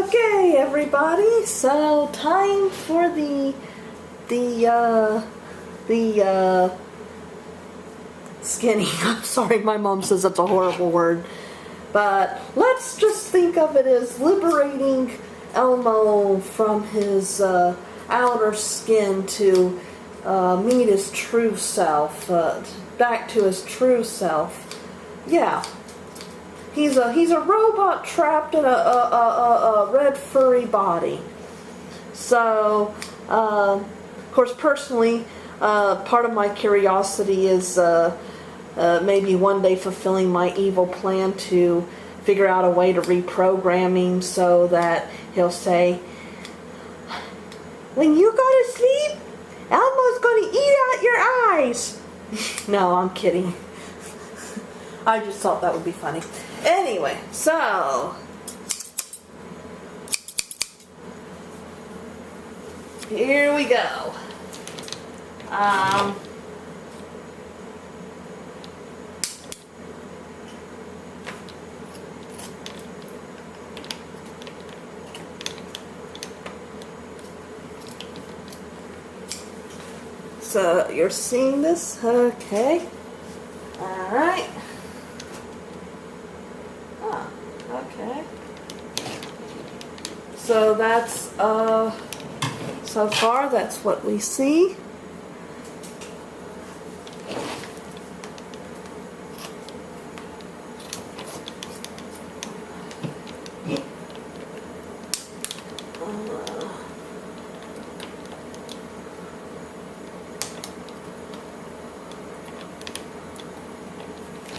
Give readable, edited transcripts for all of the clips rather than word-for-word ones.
Okay, everybody. So time for the skinning. I'm sorry, my mom says that's a horrible word, but let's just think of it as liberating Elmo from his outer skin to meet his true self, back to his true self. Yeah. He's a robot trapped in a red furry body. So, of course, personally, part of my curiosity is maybe one day fulfilling my evil plan to figure out a way to reprogram him so that he'll say, "When you go to sleep, Elmo's going to eat out your eyes." No, I'm kidding. I just thought that would be funny. Anyway, so here we go. So you're seeing this? Okay. All right. Okay. So that's, so far that's what we see.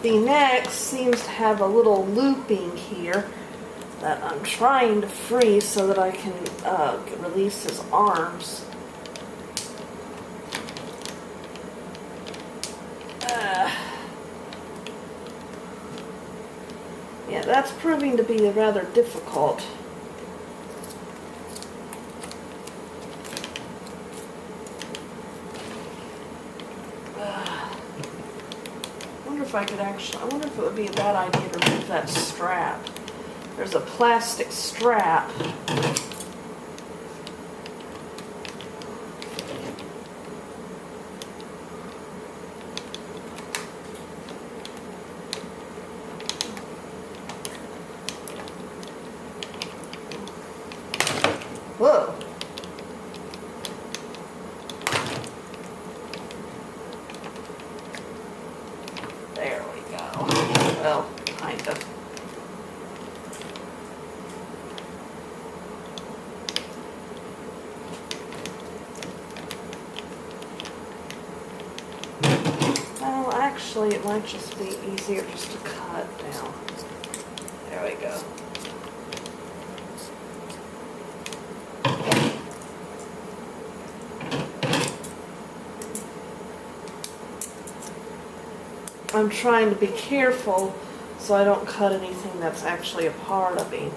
The neck seems to have a little looping here that I'm trying to free so that I can release his arms. Yeah, that's proving to be rather difficult. I wonder if it would be a bad idea to remove that strap. There's a plastic strap. Whoa. There we go. Well, kind of. Well, actually, it might just be easier just to cut down. There we go. I'm trying to be careful so I don't cut anything that's actually a part of him.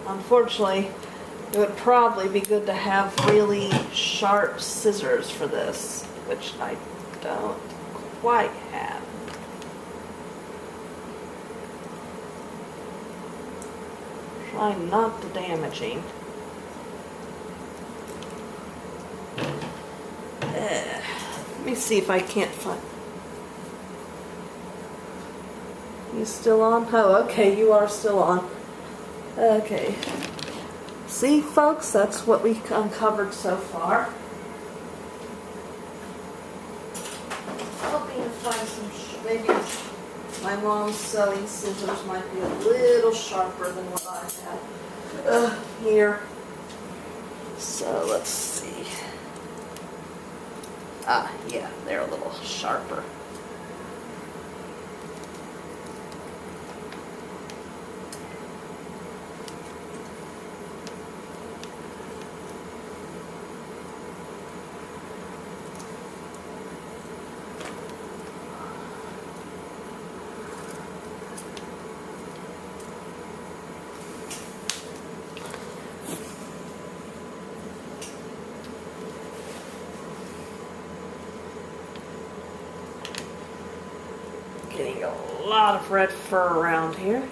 Unfortunately, it would probably be good to have really sharp scissors for this, which I don't quite have. Try not to damage him. Let me see if I can't find... You still on? Oh, okay, you are still on. Okay. See, folks, that's what we uncovered so far. Hoping to find some, maybe my mom's sewing scissors might be a little sharper than what I have. here. So let's see. Ah, yeah, they're a little sharper. Getting a lot of red fur around here.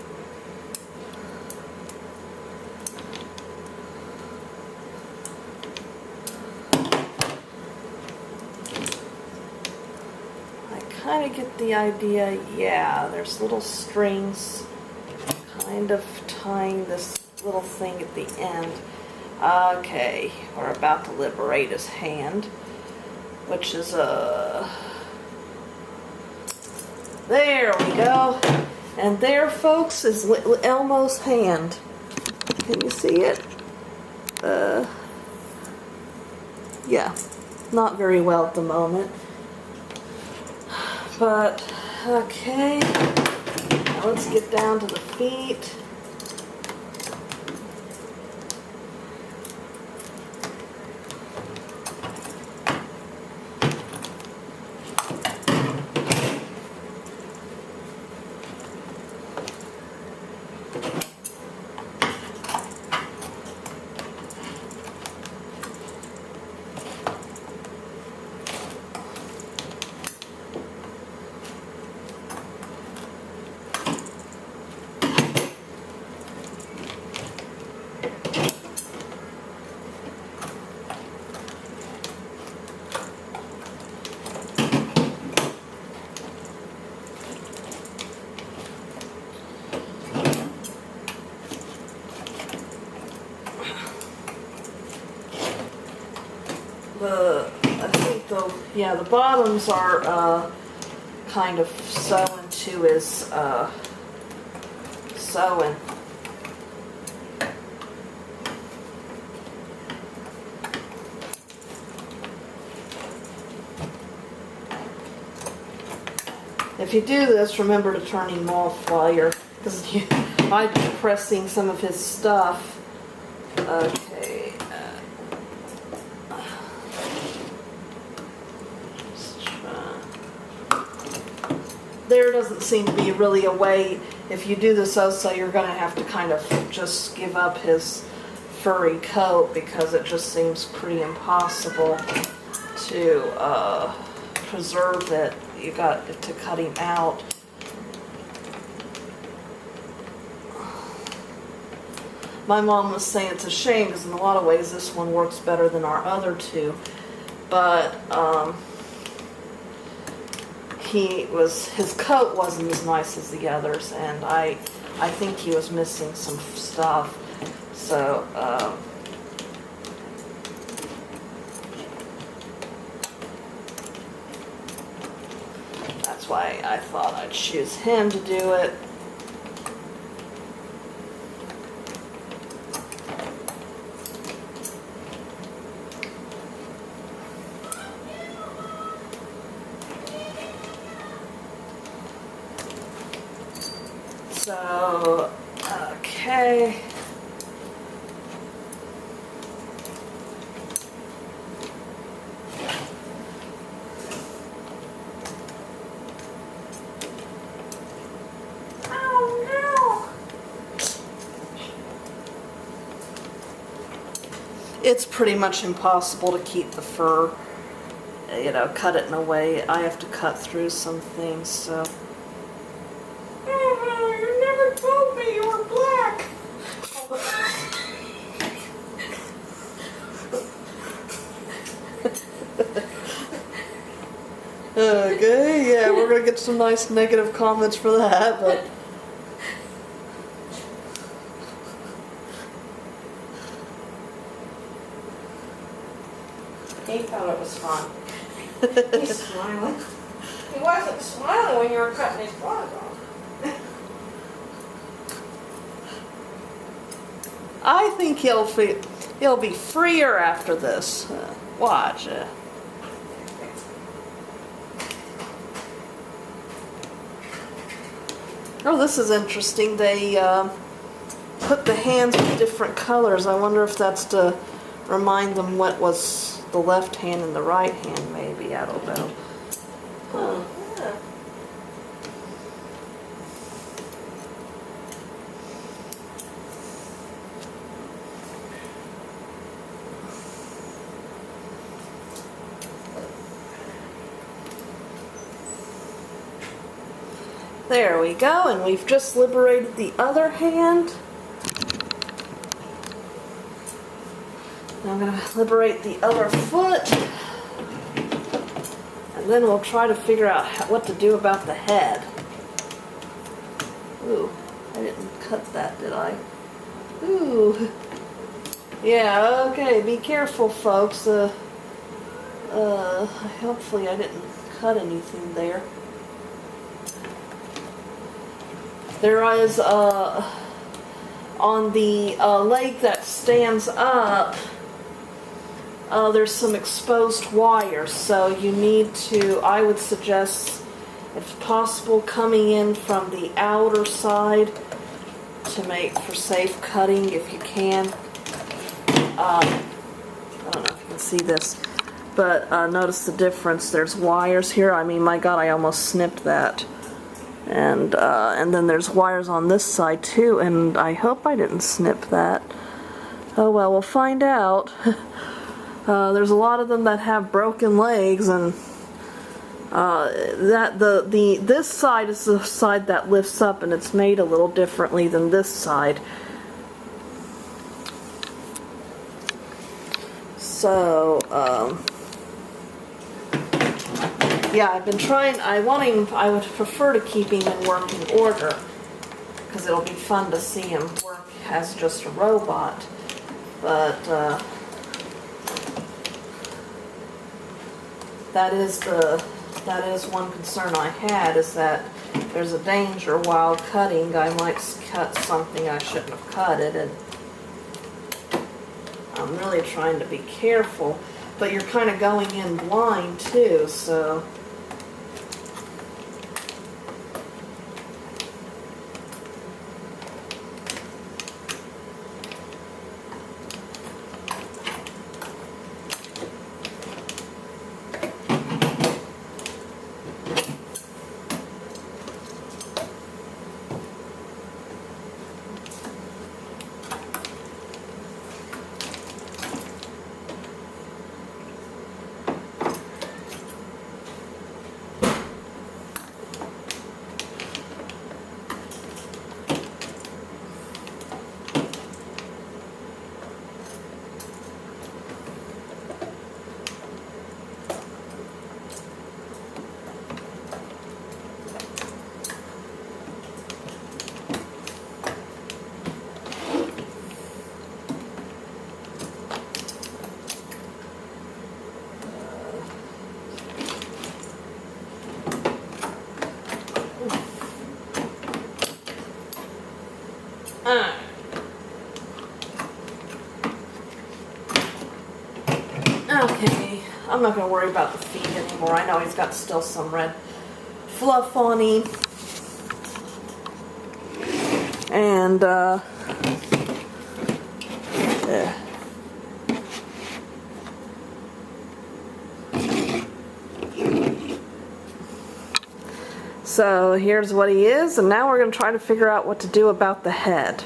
I kind of get the idea, yeah, there's little strings kind of tying this little thing at the end. Okay, we're about to liberate his hand, which is a... There we go. And there, folks, is Elmo's hand. Can you see it? Yeah, not very well at the moment. But, okay. Now let's get down to the feet. I think the bottoms are kind of sewn to his sewing. If you do this, remember to turn him off while you're, because I'd be pressing some of his stuff. Okay. There doesn't seem to be really a way. If you do this also, you're going to have to kind of just give up his furry coat, because it just seems pretty impossible to preserve it. You got to cut him out. My mom was saying it's a shame because in a lot of ways this one works better than our other two, but his coat wasn't as nice as the others, and I think he was missing some stuff. So that's why I thought I'd choose him to do it. So, okay. Oh no! It's pretty much impossible to keep the fur, you know, cut it in a way. I have to cut through some things, so. Told me you were black. Okay, yeah, we're gonna get some nice negative comments for that, but he thought it was fun. He's smiling. He wasn't smiling when you were cutting his claws off. I think he'll be freer after this. Watch. Oh, this is interesting. They put the hands with different colors. I wonder if that's to remind them what was the left hand and the right hand, maybe. I don't know. Huh. Yeah. There we go, and we've just liberated the other hand. Now I'm going to liberate the other foot, and then we'll try to figure out what to do about the head. Ooh, I didn't cut that, did I? Ooh. Yeah, okay, be careful, folks. Hopefully I didn't cut anything there. There is, on the leg that stands up, there's some exposed wires, so you need to, I would suggest, if possible, coming in from the outer side to make for safe cutting if you can. I don't know if you can see this, but notice the difference. There's wires here. I mean, my God, I almost snipped that. And then there's wires on this side too, and I hope I didn't snip that. Oh well, we'll find out. There's a lot of them that have broken legs, and this side is the side that lifts up, and it's made a little differently than this side. So yeah, I've been trying. I would prefer to keep him in working order, because it'll be fun to see him work as just a robot. But that is one concern I had, is that there's a danger while cutting I might cut something I shouldn't have cut it, and I'm really trying to be careful. But you're kind of going in blind too, so. Okay, I'm not going to worry about the feet anymore. I know he's got still some red fluff on him. And, yeah. So here's what he is, and now we're going to try to figure out what to do about the head.